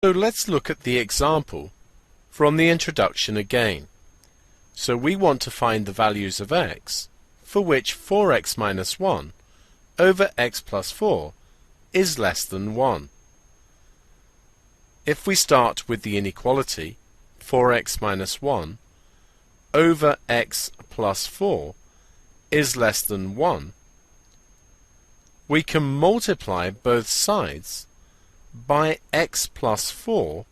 So let's look at the example from the introduction again. So we want to find the values of x for which 4x minus 1 over x plus 4 is less than 1. If we start with the inequality 4x minus 1 over x plus 4 is less than 1, we can multiply both sides by x plus 4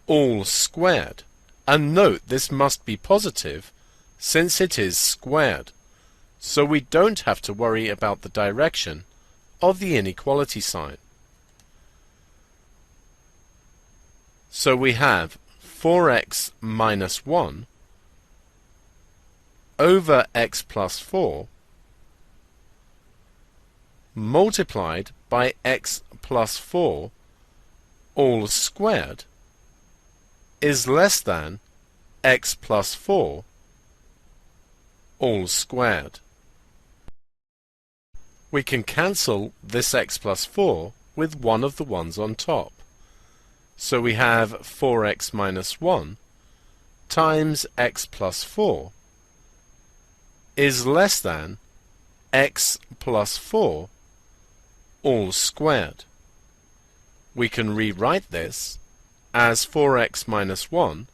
all squared. And note, this must be positive since it is squared, so we don't have to worry about the direction of the inequality sign. So we have 4x minus 1 over x plus 4 multiplied by x plus 4 all squared is less than x plus 4 all squared. We can cancel this x plus 4 with one of the ones on top. So we have 4x minus 1 times x plus 4 is less than x plus 4 all squared. We can rewrite this as 4x minus 1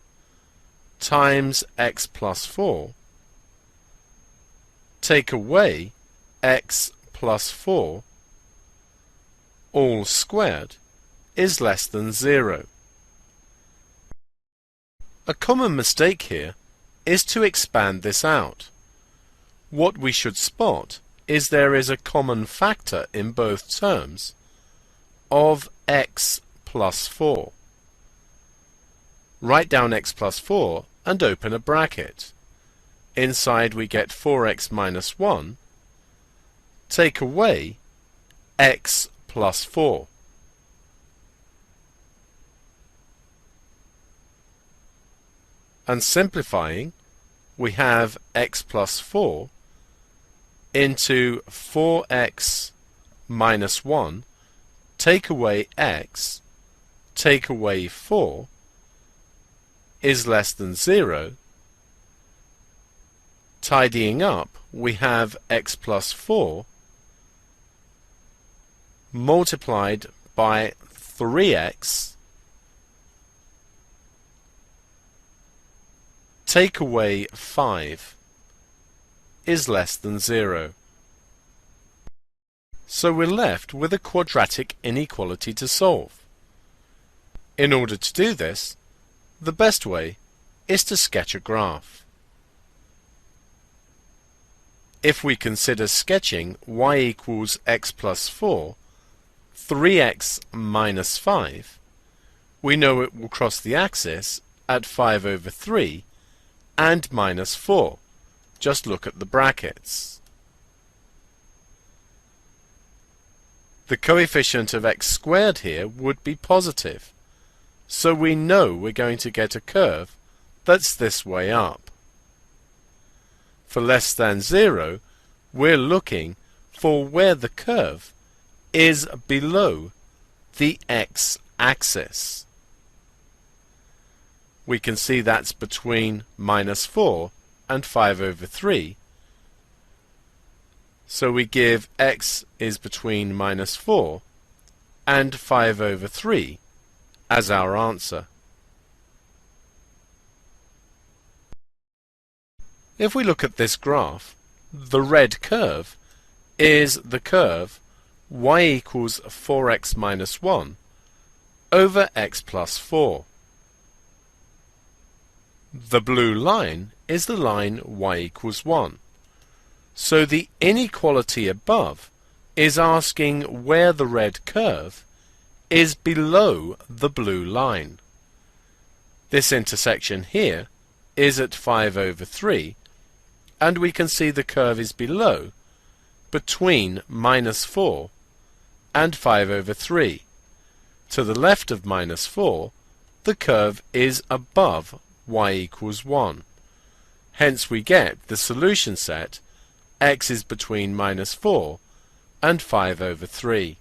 times x plus 4, take away x plus 4 all squared is less than 0. A common mistake here is to expand this out. What we should spot is there is a common factor in both terms of x plus 4. Write down x plus 4 and open a bracket. Inside we get 4x minus 1. Take away x plus 4. And simplifying, we have x plus 4 into 4x minus 1, take away x, take away 4, is less than 0. Tidying up, we have x plus 4 multiplied by 3x, take away 5, is less than 0. So we're left with a quadratic inequality to solve. In order to do this, the best way is to sketch a graph. If we consider sketching y equals x plus 4, 3x minus 5, we know it will cross the axis at 5 over 3 and minus 4. Just look at the brackets. The coefficient of x squared here would be positive, so we know we're going to get a curve that's this way up. For less than 0, we're looking for where the curve is below the x-axis. We can see that's between minus 4 and 5 over 3. So we give x is between minus 4 and 5 over 3 as our answer. If we look at this graph, the red curve is the curve y equals 4x minus 1 over x plus 4. The blue line is the line y equals 1. So the inequality above is asking where the red curve is below the blue line. This intersection here is at 5 over 3, and we can see the curve is below, between minus 4 and 5 over 3. To the left of minus 4, the curve is above y equals 1. Hence we get the solution set x is between minus 4 and 5 over 3.